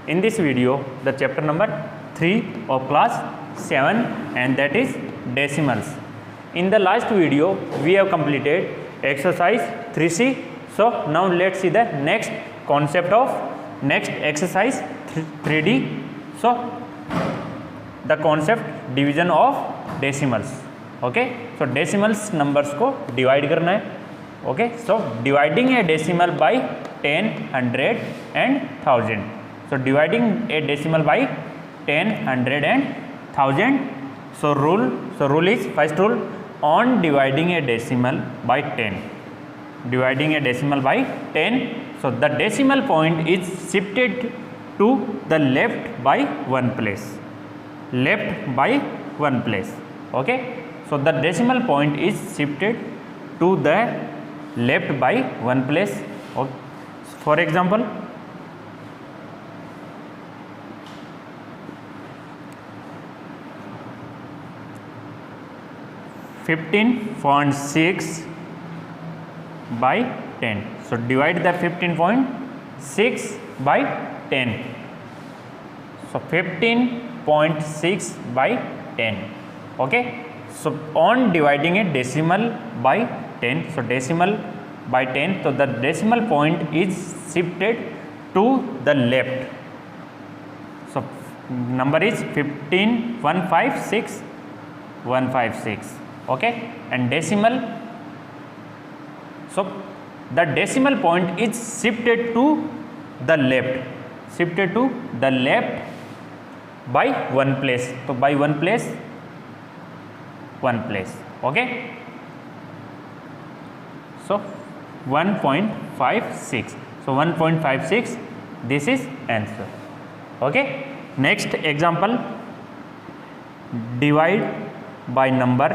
in this video the chapter number 3 of class 7, and that is decimals. In the last video we have completed exercise 3C. So now let's see the next concept of next exercise 3D. So the concept division of decimals. Okay, so decimals numbers को divide करना है. Okay, so dividing a decimal by 10, 100 and 1000. So dividing a decimal by 10, 100 and 1000. So rule is, first rule, on dividing a decimal by 10. Dividing a decimal by 10. So the decimal point is shifted to the left by one place. Left by one place. Okay. So the decimal point is shifted to the left by one place. Okay. For example, (15.6) by 10. So divide the 15.6 by 10. So 15.6 by 10. Okay. So on dividing a decimal by 10, so decimal by 10, so the decimal point is shifted to the left. So number is 156. Okay, and decimal, so the decimal point is shifted to the left. Shifted to the left by one place. So by one place. Okay, so 1.56. So 1.56, this is answer. Okay, next example, divide by number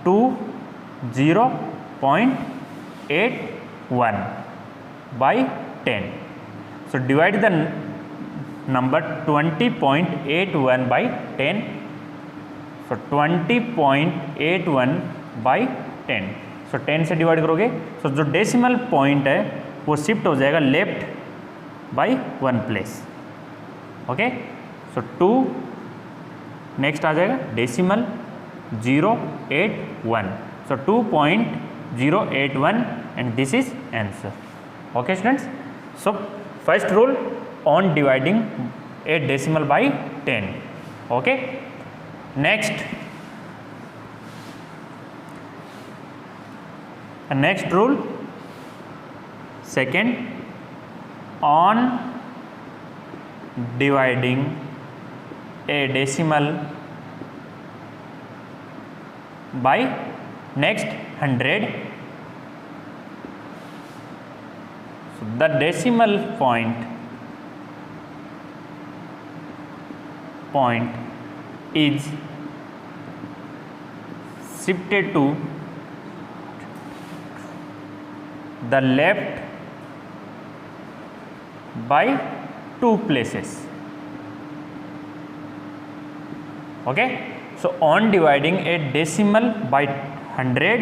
20.81 by 10. So divide the number 20.81 by 10. So 20.81 by 10. So 10 से divide करोगे, so जो decimal point है वो shift हो जाएगा left by one place. Okay, so 2 next आ जाएगा decimal 081. So 2.081 and this is answer. Okay students, so first rule on dividing a decimal by 10. Okay, next rule, second, on dividing a decimal by next 100, so the decimal point is shifted to the left by 2 places. Okay, so on dividing a decimal by 100,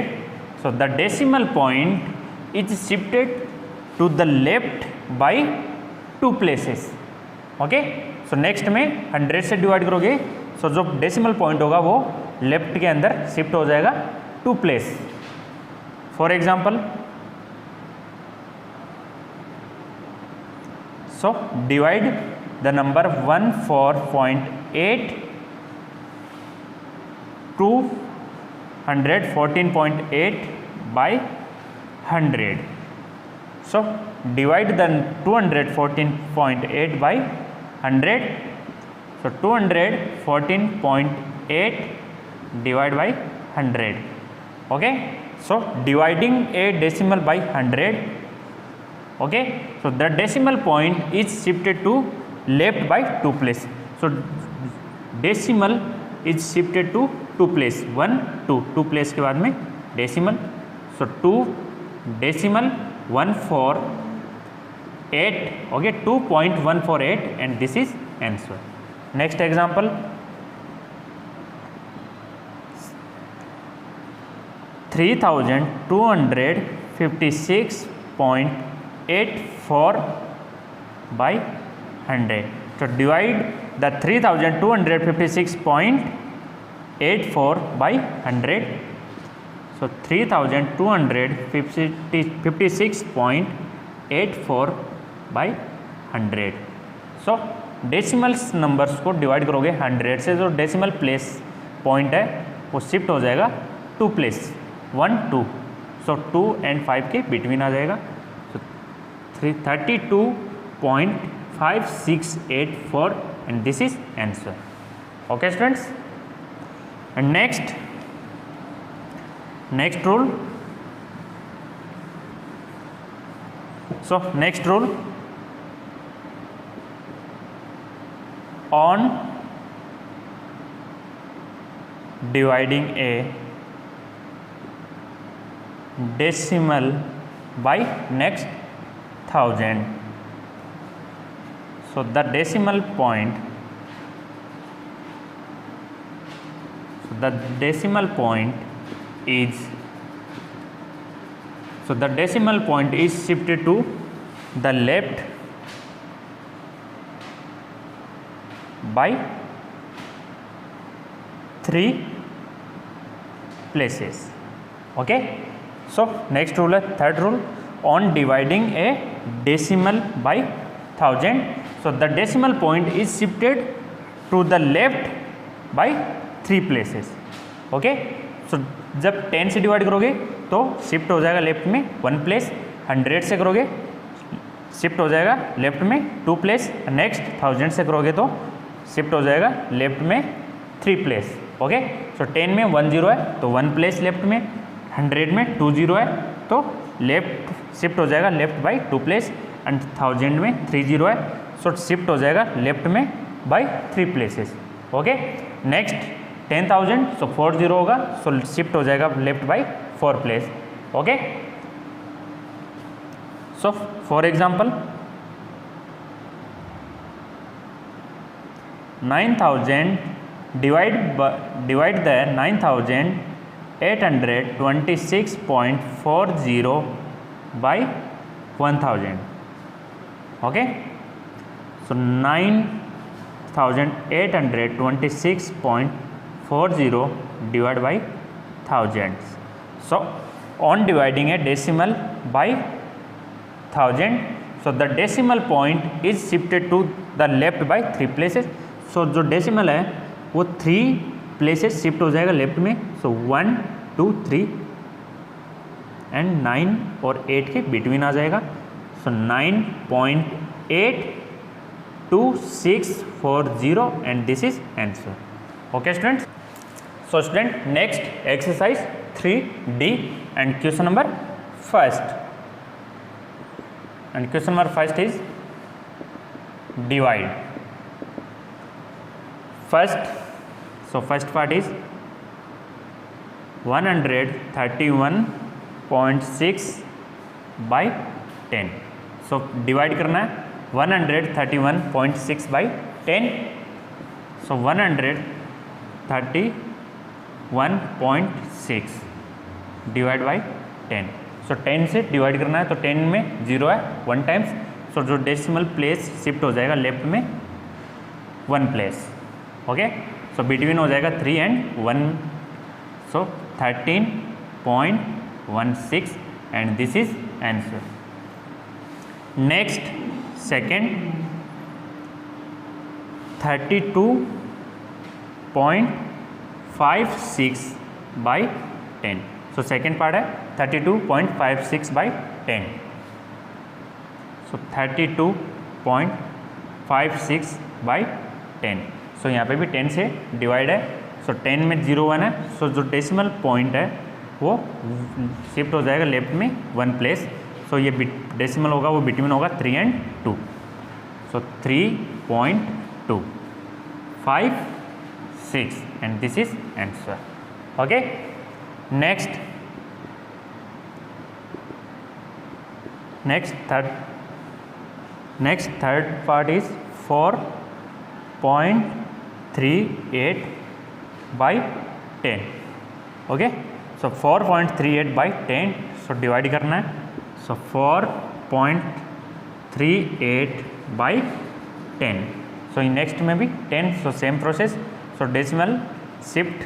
so the decimal point is shifted to the left by 2 places. Okay, so next में 100 से divide करोगे, so जो decimal point होगा वो left के अंदर shift हो जाएगा 2 place. For example, so divide the number 14.8 to 114.8 by 100. So divide the 214.8 by 100. So 214.8 divide by 100. Okay, so dividing a decimal by 100. Okay, so the decimal point is shifted to left by 2 place. So decimal is shifted to 2 place, 1 2 place के बाद में decimal. So 2 decimal 148. Okay, 2.148 and this is answer. Next example, 3256.84 by 100. So divide the 3256.84 by 100. So 3256.84 by 100. So decimals numbers को divide करोगे 100 से, जो decimal place point है वो shift हो जाएगा 2 प्लेस 1 2. सो 2 and 5 के बिटवीन आ जाएगा. सो 32.5684 and this is answer. Okay students, and next rule. So next rule, on dividing a decimal by next 1000. So the decimal point is shifted to the left by 3 places. Okay, so next rule है third rule, on dividing a decimal by 1000. So the decimal point is shifted to the left by 3 places. Okay, so जब 10 से divide करोगे तो shift हो जाएगा left में 1 place, 100 से करोगे शिफ्ट हो जाएगा लेफ्ट में 2 प्लेस, नेक्स्ट 1000 से करोगे तो शिफ्ट हो जाएगा लेफ्ट में 3 प्लेस. ओके, सो 10 में 1 0 है तो 1 प्लेस लेफ्ट में, 100 में 2 0 है तो लेफ्ट शिफ्ट हो जाएगा लेफ्ट बाई 2 प्लेस, एंड 1000 में 3 0 है सो शिफ्ट हो जाएगा लेफ्ट में बाई 3 प्लेसेस. ओके, नेक्स्ट 10,000 सो 4 0 होगा सो शिफ्ट हो जाएगा left by 4 place. Okay, so for example 9,000 divide the 9,826.40 by 1,000. Okay, so 9,826.40 divided by thousands. So on dividing a decimal by 1000, so the decimal point is shifted to the left by 3 places. सो जो decimal है वो 3 places shift हो जाएगा left में. सो 1 2 3 and 9 और 8 के between आ जाएगा. सो 9.82640 and this is answer. Okay students, so student next exercise 3D and question number first. And question number first is divide. First part is 131.6 by 10. So divide करना है 131.6 by 10. So 131.6 divide by 10. So 10 से divide करना है तो 10 में 0 है 1 times. सो जो decimal place shift हो जाएगा लेफ्ट में 1 प्लेस. ओके, सो बिटवीन हो जाएगा 3 and 1, so 13.16 and this is answer. Next second 32.56 by 10. So second part है 32.56 by 10. So 32.56 by 10. सो यहाँ पे भी 10 से डिवाइड है. सो 10 में 0 1 है. सो जो डेसिमल पॉइंट है वो शिफ्ट हो जाएगा लेफ्ट में 1 प्लेस. सो ये डेसिमल होगा वो बिटवीन होगा 3 and 2. So 3.256 and this is answer. Okay, next third part is 4.38 by 10. Okay, so 4.38 by 10. So divide करना है. सो 4.38 by 10. सो नेक्स्ट में भी 10, so same process. So decimal shift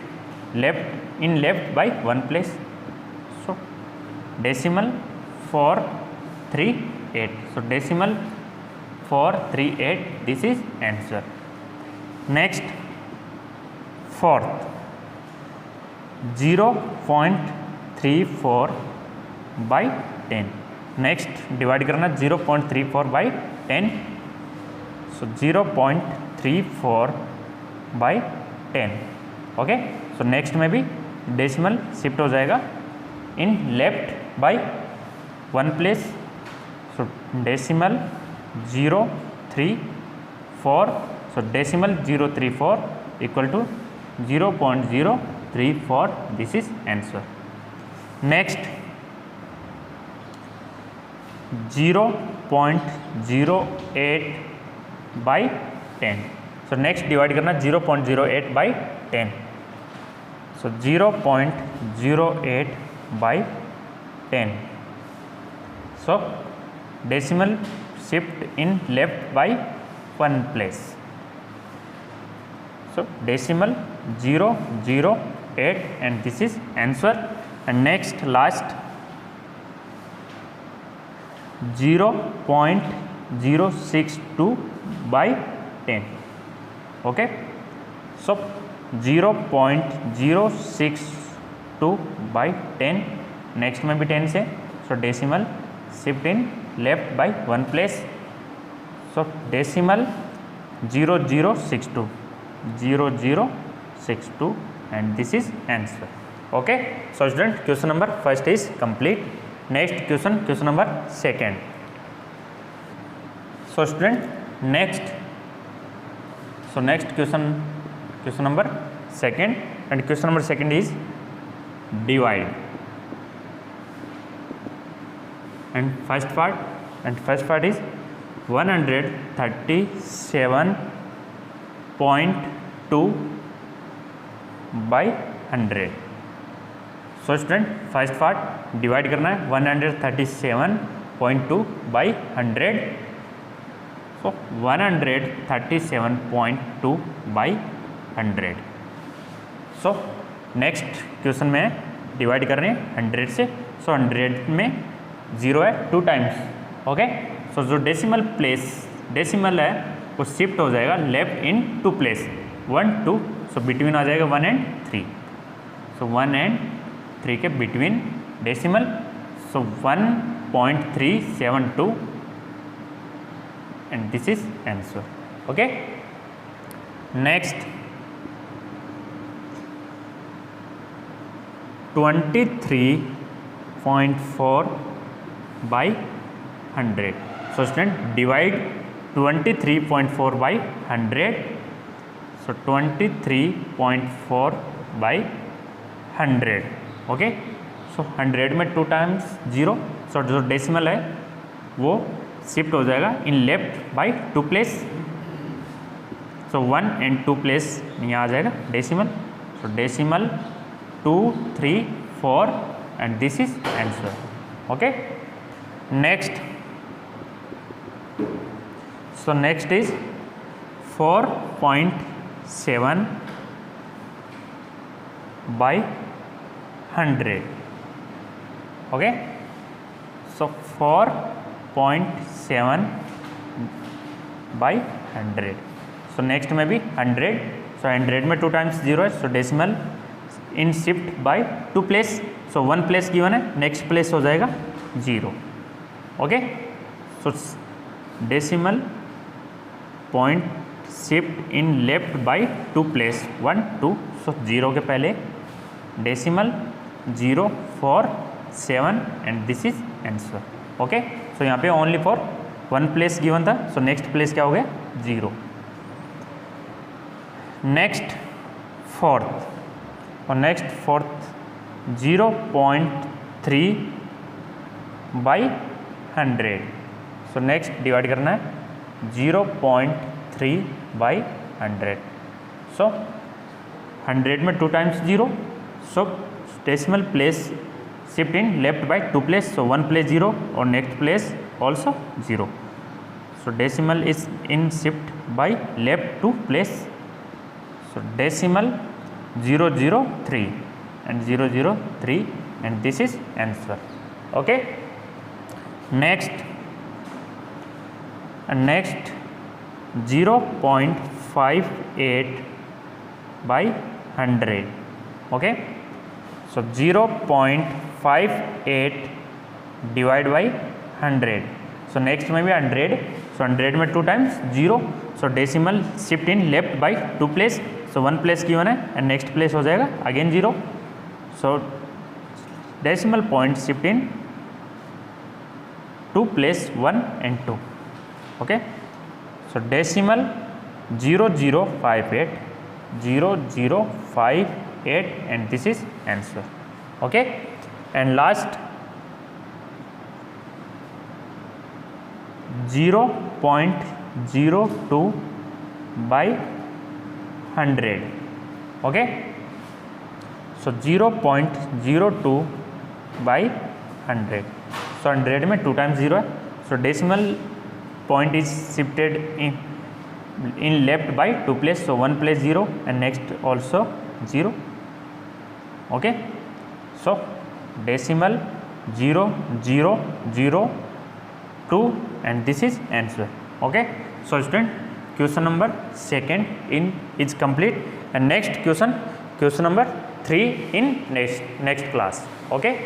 left in left bye 1 place. So decimal 438. So decimal 438. This is answer. Next, fourth 0.34 by 10. Next divide करना 0.34 by 10. So 0.34 by 10. Okay. So next में भी decimal shift हो जाएगा in left by 1 place. So decimal 0.34. So decimal 0.34 equal to 0.034. This is answer. Next 0.08 by 10. So next divide करना 0.08 by 10. So 0.08 by 10. So decimal shift in left by 1 place. So decimal 0.08 and this is answer. And next last 0.062 by 10. Okay. So 0.062 by 10. Next में भी 10 से. सो decimal shift in left bye 1 place. So decimal 0062 and this is answer. Okay. So student question number first is complete. Next question number second. So student next question number second and question number second is divide. And first part is 137.2 by 100. So student first part divide करना है 137.2 by 100. So 137.2 by 100. So next question में divide कर रहे हैं 100 से. सो 100 में 0 है 2 times. Okay. सो जो डेसिमल है वो शिफ्ट हो जाएगा left in 2 place 1 2. So between आ जाएगा 1 and 3. सो 1 and 3 के between decimal. So 1.372 and this is answer. Okay. Next 23.4 by 100. So student divide 23.4 by 100. So 23.4 by 100. Okay. So 100 में 2 times 0. So जो डेसिमल है वो शिफ्ट हो जाएगा इन left by 2 place. So 1 and 2 place यहाँ आ जाएगा decimal. So decimal 2 3 4 and this is answer. Okay. Next is 4.7 by 100. Okay. So 4.7 by 100. So next में भी 100. So 100 में 2 times 0 है. So decimal in shift by 2 place. So 1 place given है. Next place हो जाएगा 0. Okay. So decimal point shift in left by 2 place 1 2. सो 0 के पहले डेसिमल 0 4 7 and this is answer. Okay. So यहाँ पे ओनली फॉर 1 प्लेस गिवन था. सो नेक्स्ट प्लेस क्या हो गया 0. Next fourth 0.3 by 100. So next divide करना है 0.3 by 100. सो 100 में 2 times 0. So decimal place shift in left by 2 place. So 1 place 0 और next place also 0. So So decimal is in shift by left to place. So decimal 003 and 003 and this is answer. Okay. Next 0.58 by 100. Okay. So 0.58 divided by 100. So next में भी 100. So 100 में 2 times 0. So decimal shift in left by 2 place. So 1 place given है and next place हो जाएगा again 0. So decimal point shift in 2 place 1 and 2. Okay. So decimal 0058 and this is answer. Okay. And last 0.02 by 100. Okay. So 0.02 by 100. So 100 में 2 times 0 है. So decimal point is shifted in left by 2 place. So 1 place 0 and next also 0. Okay. So decimal 0002 and this is answer. Okay. So student, question number 2 is complete and next question number 3 in next class. Okay.